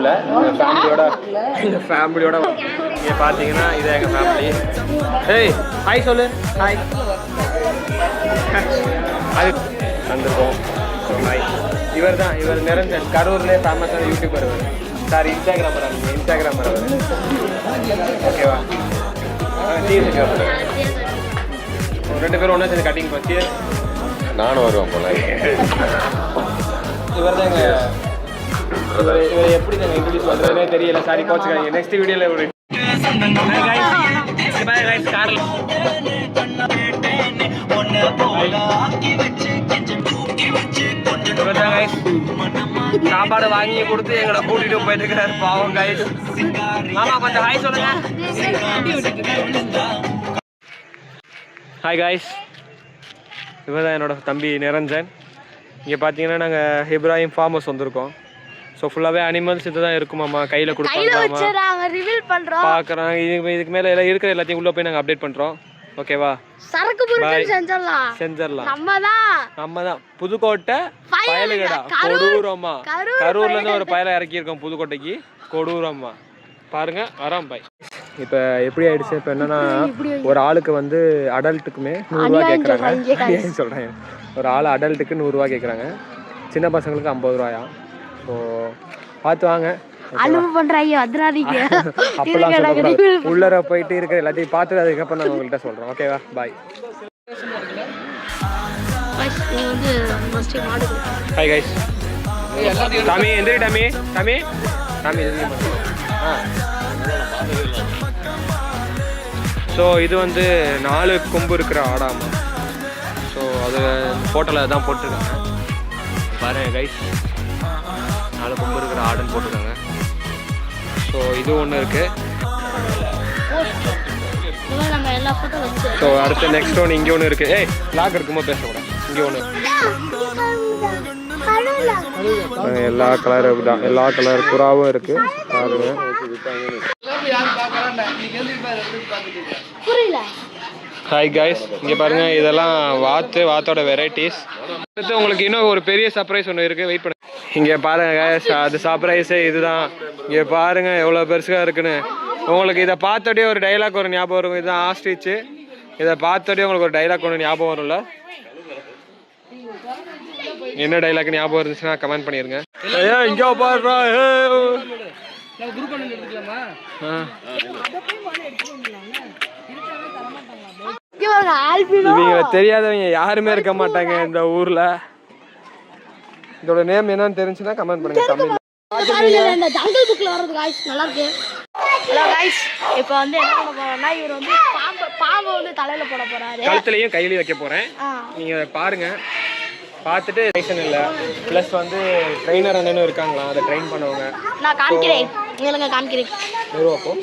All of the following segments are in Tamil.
இல்லை, எங்கள் ஃபேமிலியோட இங்கே பார்த்தீங்கன்னா இது எங்கள் ஃபேமிலி. ஏய் ஹாய் சொல்லு, ஹாய். அது வந்திருக்கோம். ஹாய். இவர் நிரஞ்சன், கரூர்லேயே ஃபேமஸான யூடியூபர் அவர். Sorry, Instagrammer. அவர் ஓகேவா? ரெண்டு பேரும் ஒன்றா சேர்ந்து கட்டிங் பற்றி நானும் வருவேன் போல. இவர் தான் இவர் எப்படி நாங்கள் இன்ட்ரடியூஸ் பண்ணுறதுனே தெரியல. சாரி கோச்சுக்காதீங்க. நெக்ஸ்ட் வீடியோவில் ஒரு சாப்பாடு வாங்கி கொடுத்து எங்களை கூட்டிட்டு போயிட்டு இருக்கிறார் பாவம் கைஸ். மாமா கொஞ்சம் ஹாய் சொல்லுங்க. ஹாய் கைஸ், இவர் தான் என்னோட தம்பி நிரஞ்சன். இங்கே பார்த்தீங்கன்னா நாங்கள் இப்ராஹிம் ஃபார்ம் ஹவுஸ் வந்திருக்கோம். ஸோ ஃபுல்லாகவே அனிமல்ஸ் இது தான் இருக்குமாம்மா. கையில் கொடுப்பாங்க, பார்க்குறாங்க. இதுக்கு மேலே எல்லாம் இருக்கிற எல்லாத்தையும் உள்ளே போய் நாங்கள் அப்டேட் பண்ணுறோம். ஓகேவா? செஞ்சிடலாம். நம்ம தான் புதுக்கோட்டை பயலுகடா, கொடூரம்மா. கரூர்லேருந்து ஒரு பயலை இறக்கியிருக்கோம் புதுக்கோட்டைக்கு, கொடூரம்மா. பாருங்க வரோம் பாய். இப்போ எப்படி ஆயிடுச்சு, இப்போ என்னன்னா ஒரு ஆளுக்கு வந்து அடல்ட்டுக்குமே 100 ரூபா கேட்குறாங்க. சொல்கிறேன், ஒரு ஆள் அடல்ட்டுக்கு 100 ரூபா கேட்குறாங்க, சின்ன பசங்களுக்கு 50 ரூபாயா. ஸோ பார்த்து வாங்க. உள்ளர போயிட்டு இருக்கிற எல்லாத்தையும் பார்த்துட்டு அதுக்கப்புறம் நாங்கள் உங்கள்கிட்ட சொல்கிறோம். ஓகேவா? பாய். Hi guys. டாமி எந்திரி, டாமி ஸோ இது வந்து 4 கொம்பு இருக்கிற ஆடாமா. ஸோ அது ஃபோட்டோவில் தான் போட்டிருக்காங்க பாருங்க கைஸ். 4 கொம்பு இருக்கிற ஆடுன்னு போட்டிருக்காங்க. ஸோ இது ஒன்று இருக்குது. ஸோ அடுத்து நெக்ஸ்ட் ஒன்று இங்கே ஒன்று இருக்குது. ஏய் லாக் இருக்கும்போது பேசக்கூடாது. இங்கே ஒன்று எல்லா கலரும் தான், எல்லா கலர் புறாவும் இருக்குது பாருங்க. ஹாய் கைஸ், இங்கே பாருங்கள், இதெல்லாம் வாத்தோட வெரைட்டிஸ். அடுத்து உங்களுக்கு இன்னும் ஒரு பெரிய சர்ப்ரைஸ் ஒன்று இருக்குது, வெயிட் பண்ணுங்க. இங்கே பாருங்கள் கைஸ், அது சர்ப்ரைஸே இதுதான். இங்கே பாருங்கள் எவ்வளோ பெருசாக இருக்குன்னு. உங்களுக்கு இதை பார்த்தோடே ஒரு டைலாக் ஒரு ஞாபகம் இருக்கும். இதுதான் ஆஸ்ட்ரிச்சு. இதை பார்த்தோடே உங்களுக்கு ஒரு டைலாக் ஒன்று ஞாபகம் வரும்ல. என்ன டைலாக் ஞாபகம் இருந்துச்சுன்னா கமெண்ட் பண்ணிடுங்க. இங்கே பாடுறா. இவங்க தெரியாதவங்க யாருமே இருக்க மாட்டாங்க இந்த ஊர்ல. இதோட நேம் என்னன்னு தெரிஞ்சுன்னா கமெண்ட் பண்ணுங்க தமிழ்ல. ஜங்கல் புக்ல வரது गाइस, நல்லா இருக்கு. ஹலோ गाइस, இப்போ வந்து என்ன பண்ண போறோம்னா இவர் வந்து பாம்பு வந்து தலையில போட போறாரு. கழுத்துலயும் கையிலயும் வைக்க போறேன். நீங்க பாருங்க, பார்த்துட்டு லைசன் இல்லை ப்ளஸ் வந்து ட்ரெயினர் அண்ணனும் இருக்காங்களா, அதை ட்ரெயின் பண்ணுவாங்க. நான் காமிக்கிறேன், நீங்க காமிக்கிறேன். அப்போ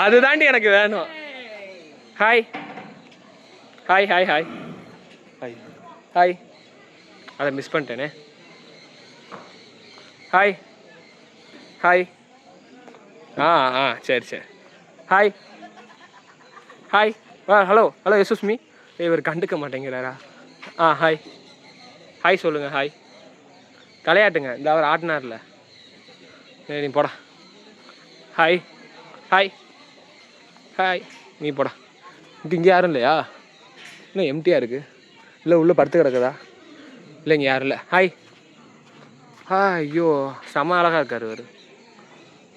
அதுதாண்டி எனக்கு வேணும். Hi hi hi hi hi hi. அதை மிஸ் பண்ணிட்டேனே. Hi hi. சரி ஹாய் ஹாய். ஹலோ எஸ்எஸ் மீ. இவர் கண்டுக்க மாட்டேங்கிறாரா? ஹாய் ஹாய் சொல்லுங்கள். ஹாய் தலையாட்டுங்க. இந்த அவர் ஆட்டினார்ல, நீ போடா. Hi hi hi. நீ போடா. இங்கே யாரும் இல்லையா? இல்லை எம்டியாக இருக்குது. இல்லை உள்ளே படுத்து கிடக்குதா? இல்லை இங்கே யாரும் இல்லை. ஹாய் ஐயோ செம அழகாக இருக்கார் அவர்.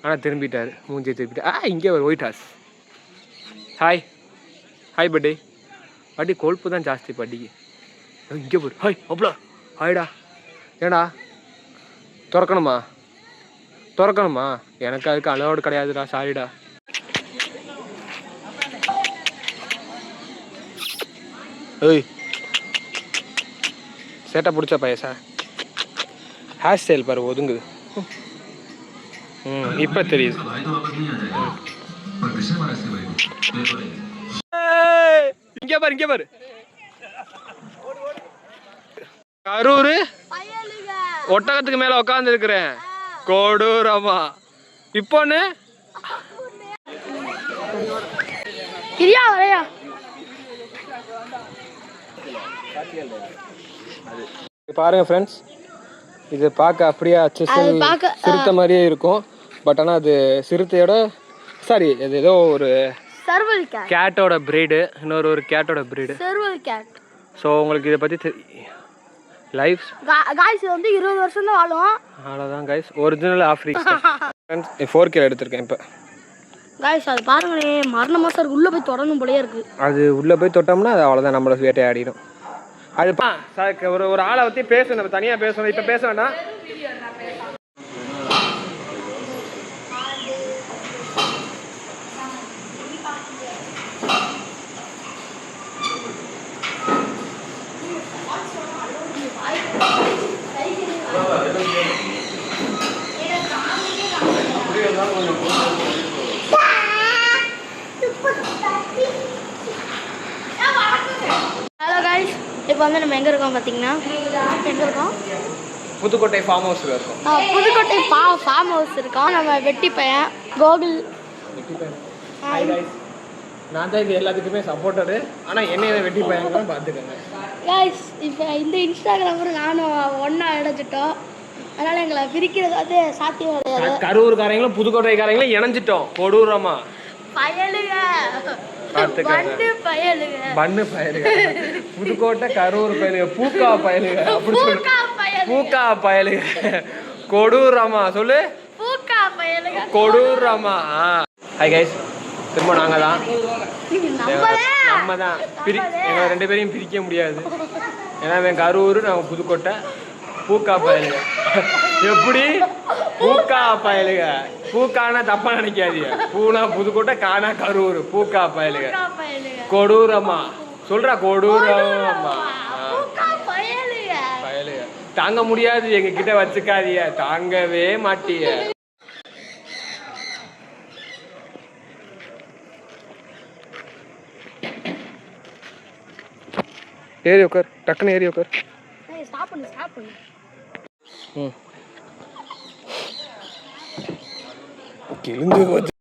ஆனால் திரும்பிட்டார், மூஞ்சியை திரும்பிட்டார். இங்கே ஒரு ஒயிட் ஹார்ஸ். ஹாய் ஹாய் பட்டி. பாட்டி கொழுப்பு தான் ஜாஸ்தி பாட்டிக்கு. இங்கே போய் ஹாய் அவ்வளோ ஹாய்டா. ஏடா திறக்கணுமா? எனக்கு அதுக்கு அலோடு கிடையாதுடா, சாரிடா. ஏய் சேட்டை பிடிச்ச பையன் சார். ஹேர் ஸ்டைல் பாரு ஒதுங்குது. இப்போ தெரியுது. இங்கே பாரு இங்கே பாரு. கரூர் ஒட்டகத்துக்கு மேல உட்காந்து இருக்கிறேன். கொடூரமா. இப்போன்னு பாருங்க ஃப்ரெண்ட்ஸ், இது பார்க்க அப்படியே சிறுத்தை மாதிரியே இருக்கும். பட் ஆனால் அது சிறுத்தையோட சாரி அது ஏதோ ஒரு கேட்டோட பிரீடு, ஒரு கேட்டோட பிரீடு. ஸோ உங்களுக்கு இதை பற்றி லைஃப் காய்ஸ் வந்து 20 வருஷம் தான் வாழும். அவ்வளோதான் காய்ஸ், ஒரிஜினல் ஆஃப்ரிக்ஸ். 4K எடுத்திருக்கேன் இப்போ. காய்ஸ் அது பாருங்களே, மரண மாசம் இருக்கு. உள்ளே போய் தொடரணும் போலயே இருக்கு. அது உள்ளே போய் தொட்டோம்னா அது அவ்வளோதான், நம்மளை வேட்டையாடிடும். அது ஒரு ஆளை பற்றி பேசணும், நம்ம தனியாக பேசணும். இப்போ பேச வேண்டாம். ஹலோ காய்ஸ், இப்போ வந்து நம்ம எங்கே இருக்கோம் பார்த்தீங்கன்னா, எங்கே இருக்கோம்? புதுக்கோட்டை ஃபார்ம் ஹவுஸ் இருக்கும். புதுக்கோட்டை ஃபார்ம் ஹவுஸ் இருக்கோம். நம்ம வெட்டி பையன் கோகுல். நான் தான் இது எல்லாத்துக்குமே சப்போர்ட்டரு. ஆனால் என்னைய வெட்டி பையன் பார்த்துக்கோங்க காய்ஸ். இப்போ இந்த இன்ஸ்டாகிராமில் நானும் ஒன்றா இணைச்சிட்டோம். அதனால் எங்களை பிரிக்கிறது வந்து சாத்தியம் கிடையாது. கரூர்காரங்களும் புதுக்கோட்டைக்காரங்களும் இணைஞ்சிட்டோம். கொடூரமா பயலுங்க, பண்ணு பயலுங்க, புதுக்கோட்டை கரூர் பயலுங்க, பூக்கா பயலுங்க, அப்படி சொல்லு, பூக்கா பயலுங்க, கொடூரமா சொல்லு, கொடூரமா. ஹாய் கைஸ், திரும்ப நாங்க தான், நம்ம தான் எங்களை 2 பேரையும் பிரிக்க முடியாது. ஏன்னா அவன் கரூர், நாங்கள் புதுக்கோட்டை. பூக்கா பயலுங்க எப்படி? பூக்கா பயலுங்க. பூக்கானா தப்பா நினைக்காதீங்க. பூனா புதுக்கோட்டை, கானா கரூர். பூக்கா பயலுங்க, கொடூரமா சொல்றா, கொடூரமா பயலுங்க. தாங்க முடியாது, எங்க கிட்ட வச்சுக்காதீங்க, தாங்கவே மாட்டீங்க. ஏறி உட்கார், டக்குன்னு ஏறி உட்கார். கிழிஞ்சு போச்சு.